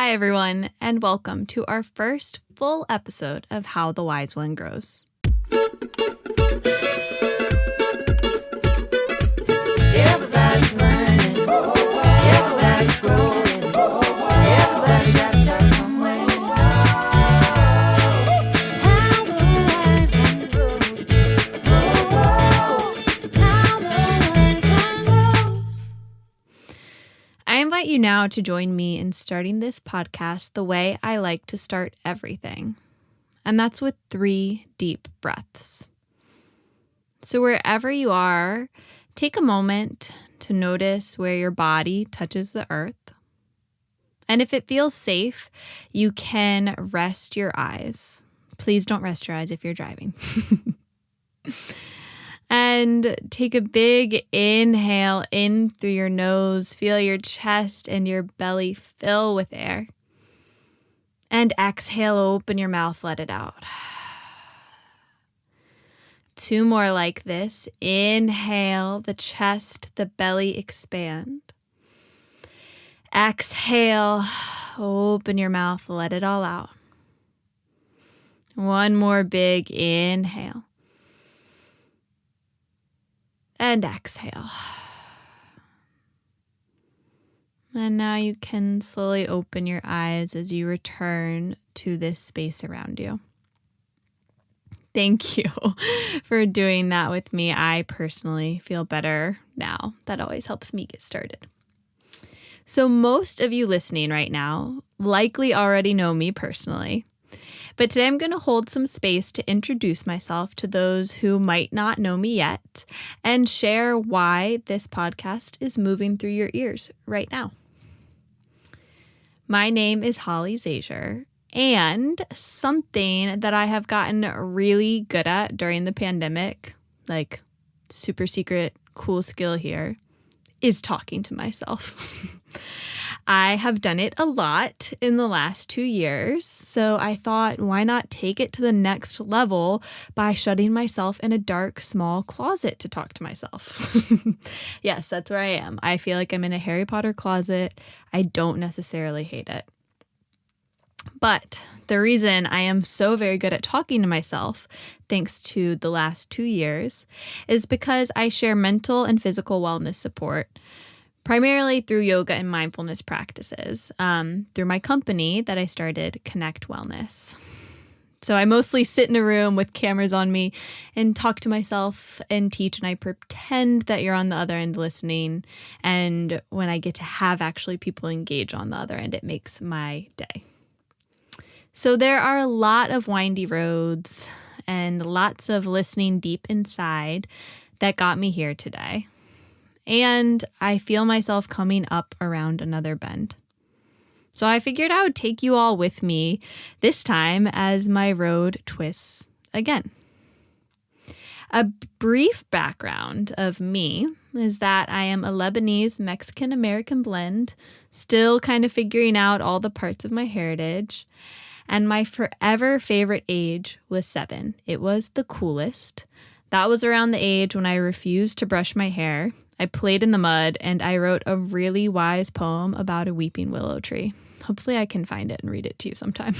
Hi, everyone, and welcome to our first full episode of How the Wise One Grows. Everybody's learning, everybody's growing, everybody's gotta start somewhere. How the wise one grows, how the wise one grows. I invite you now to join me in starting this podcast the way I like to start everything, and that's with 3 deep breaths. So wherever you are, take a moment to notice where your body touches the earth. And if it feels safe, you can rest your eyes. Please don't rest your eyes if you're driving. And take a big inhale in through your nose. Feel your chest and your belly fill with air. And exhale, open your mouth, let it out. 2 more like this. Inhale, the chest, the belly expand. Exhale, open your mouth, let it all out. 1 more big inhale. And exhale. And now you can slowly open your eyes as you return to this space around you. Thank you for doing that with me. I personally feel better now. That always helps me get started. So most of you listening right now likely already know me personally. But today I'm going to hold some space to introduce myself to those who might not know me yet and share why this podcast is moving through your ears right now. My name is Holly Zazier, and something that I have gotten really good at during the pandemic, like super secret cool skill here, is talking to myself. I have done it a lot in the last 2 years, so I thought, why not take it to the next level by shutting myself in a dark, small closet to talk to myself? Yes, that's where I am. I feel like I'm in a Harry Potter closet. I don't necessarily hate it. But the reason I am so very good at talking to myself, thanks to the last 2 years, is because I share mental and physical wellness support, primarily through yoga and mindfulness practices, through my company that I started, Connect Wellness. So I mostly sit in a room with cameras on me and talk to myself and teach, and I pretend that you're on the other end listening. And when I get to have actually people engage on the other end, it makes my day. So there are a lot of windy roads and lots of listening deep inside that got me here today. And I feel myself coming up around another bend. So I figured I would take you all with me this time as my road twists again. A brief background of me is that I am a Lebanese Mexican-American blend, still kind of figuring out all the parts of my heritage. And my forever favorite age was 7. It was the coolest. That was around the age when I refused to brush my hair. I played in the mud, and I wrote a really wise poem about a weeping willow tree. Hopefully I can find it and read it to you sometime.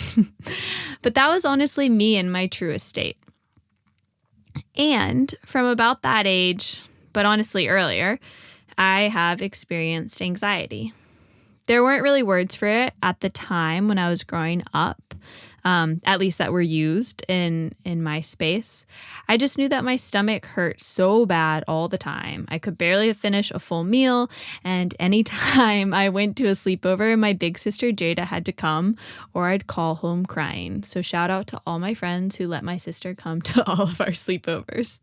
But that was honestly me in my truest state. And from about that age, but honestly earlier, I have experienced anxiety. There weren't really words for it at the time when I was growing up, at least that were used in my space. I just knew that my stomach hurt so bad all the time. I could barely finish a full meal, and anytime I went to a sleepover, my big sister Jada had to come, or I'd call home crying. So shout out to all my friends who let my sister come to all of our sleepovers.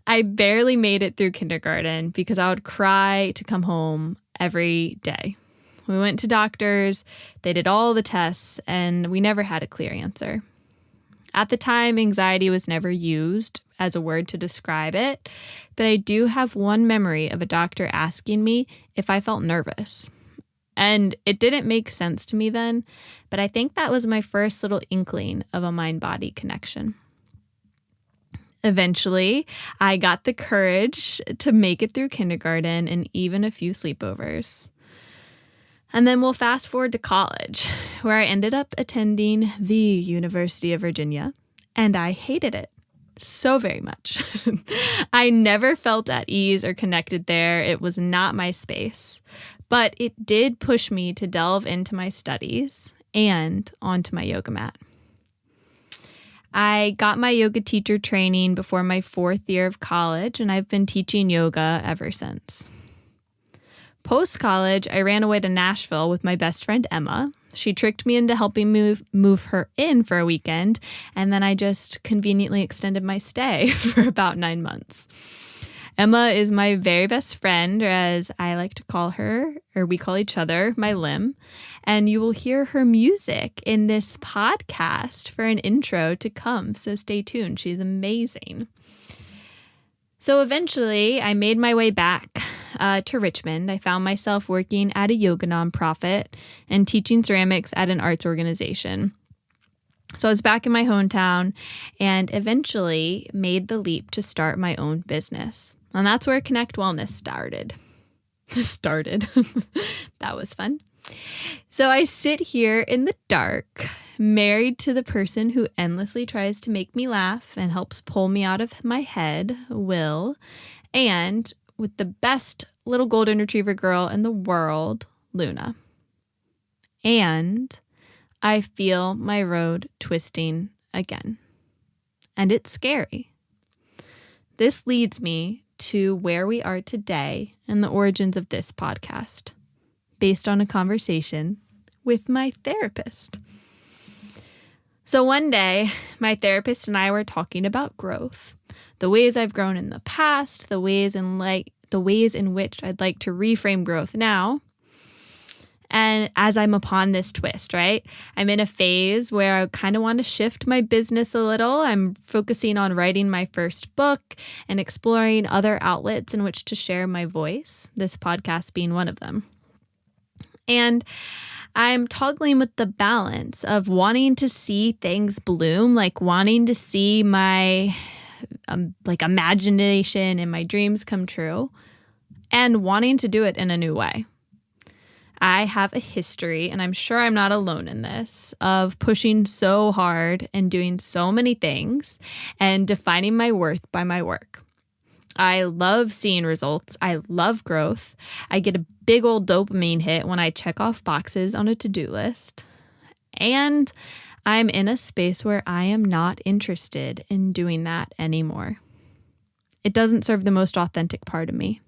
I barely made it through kindergarten because I would cry to come home every day. We went to doctors, they did all the tests, and we never had a clear answer. At the time, anxiety was never used as a word to describe it, but I do have one memory of a doctor asking me if I felt nervous. And it didn't make sense to me then, but I think that was my first little inkling of a mind-body connection. Eventually, I got the courage to make it through kindergarten and even a few sleepovers. And then we'll fast forward to college, where I ended up attending the University of Virginia, and I hated it so very much. I never felt at ease or connected there. It was not my space, but it did push me to delve into my studies and onto my yoga mat. I got my yoga teacher training before my 4th year of college, and I've been teaching yoga ever since. Post-college, I ran away to Nashville with my best friend, Emma. She tricked me into helping move her in for a weekend, and then I just conveniently extended my stay for about 9 months. Emma is my very best friend, or as I like to call her, or we call each other, my limb, and you will hear her music in this podcast for an intro to come, so stay tuned. She's amazing. So eventually, I made my way back to Richmond. I found myself working at a yoga nonprofit and teaching ceramics at an arts organization. So I was back in my hometown and eventually made the leap to start my own business. And that's where Connect Wellness started. That was fun. So I sit here in the dark, married to the person who endlessly tries to make me laugh and helps pull me out of my head, Will, and with the best little golden retriever girl in the world, Luna. And I feel my road twisting again. And it's scary. This leads me to where we are today and the origins of this podcast, based on a conversation with my therapist. So one day, my therapist and I were talking about growth, the ways I've grown in the past, the ways in which I'd like to reframe growth now. And as I'm upon this twist, right? I'm in a phase where I kind of want to shift my business a little. I'm focusing on writing my first book and exploring other outlets in which to share my voice, this podcast being one of them. And I'm toggling with the balance of wanting to see things bloom, like wanting to see my imagination and my dreams come true, and wanting to do it in a new way. I have a history, and I'm sure I'm not alone in this, of pushing so hard and doing so many things and defining my worth by my work. I love seeing results. I love growth. I get a big old dopamine hit when I check off boxes on a to-do list. And I'm in a space where I am not interested in doing that anymore. It doesn't serve the most authentic part of me.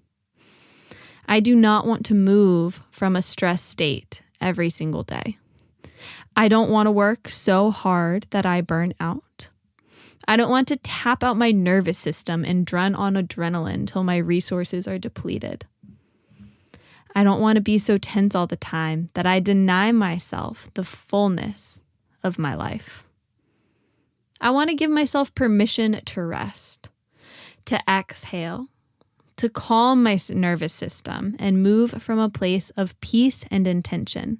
I do not want to move from a stress state every single day. I don't want to work so hard that I burn out. I don't want to tap out my nervous system and run on adrenaline till my resources are depleted. I don't want to be so tense all the time that I deny myself the fullness of my life. I want to give myself permission to rest, to exhale, to calm my nervous system and move from a place of peace and intention,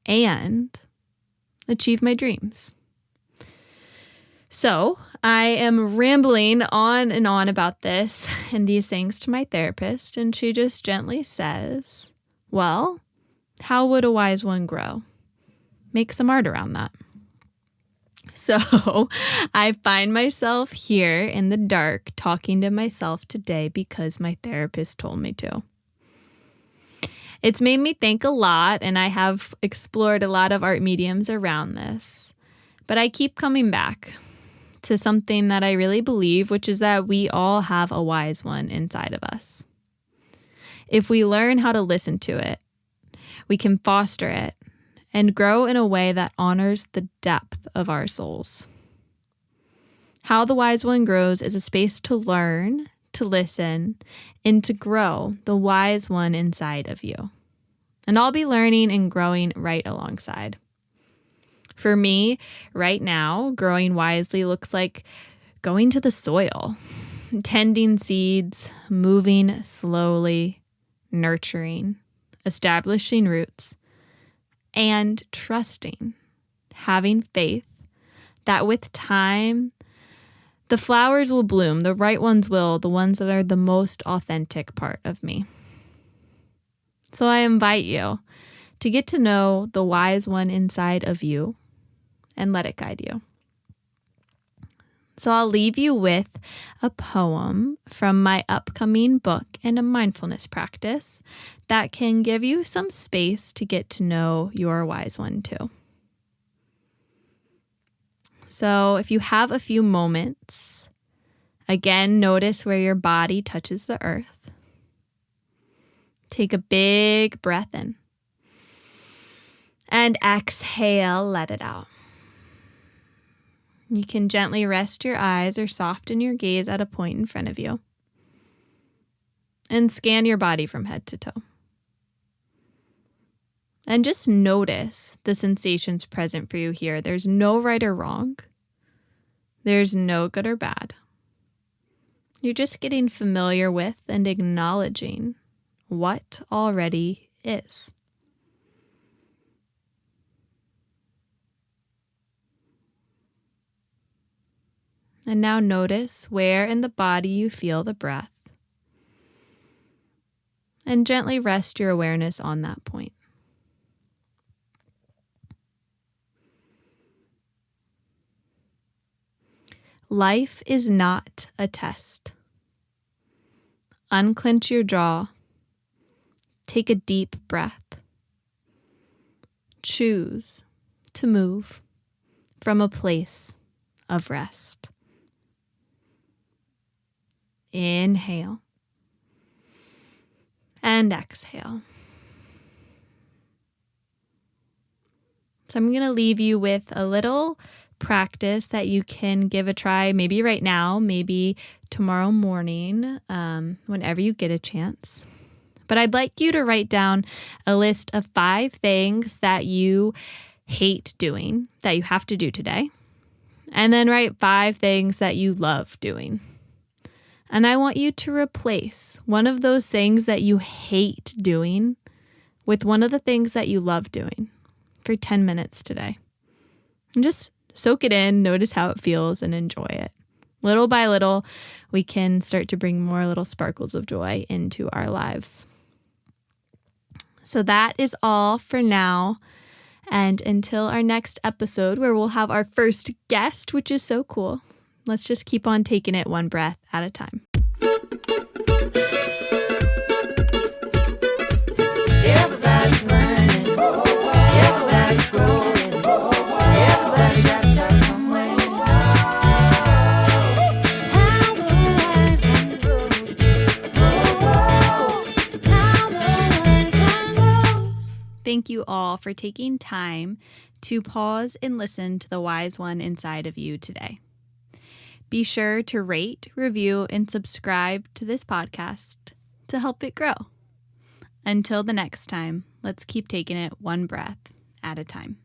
and achieve my dreams. So I am rambling on and on about this and these things to my therapist, and she just gently says, well, how would a wise one grow? Make some art around that. So I find myself here in the dark talking to myself today because my therapist told me to. It's made me think a lot, and I have explored a lot of art mediums around this. But I keep coming back to something that I really believe, which is that we all have a wise one inside of us. If we learn how to listen to it, we can foster it and grow in a way that honors the depth of our souls. How the Wise One grows is a space to learn, to listen, and to grow the wise one inside of you. And I'll be learning and growing right alongside. For me, right now, growing wisely looks like going to the soil, tending seeds, moving slowly, nurturing, establishing roots, and trusting, having faith that with time, the flowers will bloom, the right ones will, the ones that are the most authentic part of me. So I invite you to get to know the wise one inside of you and let it guide you. So I'll leave you with a poem from my upcoming book and a mindfulness practice that can give you some space to get to know your wise one too. So if you have a few moments, again, notice where your body touches the earth. Take a big breath in. And exhale, let it out. You can gently rest your eyes or soften your gaze at a point in front of you. And scan your body from head to toe. And just notice the sensations present for you here. There's no right or wrong. There's no good or bad. You're just getting familiar with and acknowledging what already is. And now notice where in the body you feel the breath. And gently rest your awareness on that point. Life is not a test. Unclench your jaw. Take a deep breath. Choose to move from a place of rest. Inhale and exhale. So I'm going to leave you with a little practice that you can give a try, maybe right now, maybe tomorrow morning, whenever you get a chance. But I'd like you to write down a list of 5 things that you hate doing, that you have to do today. And then write 5 things that you love doing. And I want you to replace one of those things that you hate doing with one of the things that you love doing for 10 minutes today. And just soak it in, notice how it feels, and enjoy it. Little by little, we can start to bring more little sparkles of joy into our lives. So that is all for now. And until our next episode, where we'll have our first guest, which is so cool, let's just keep on taking it one breath at a time. Everybody's learning. Everybody's growing. Everybody's got to start somewhere. How the wise one grows. How the wise one grows. Thank you all for taking time to pause and listen to the wise one inside of you today. Be sure to rate, review, and subscribe to this podcast to help it grow. Until the next time, let's keep taking it one breath at a time.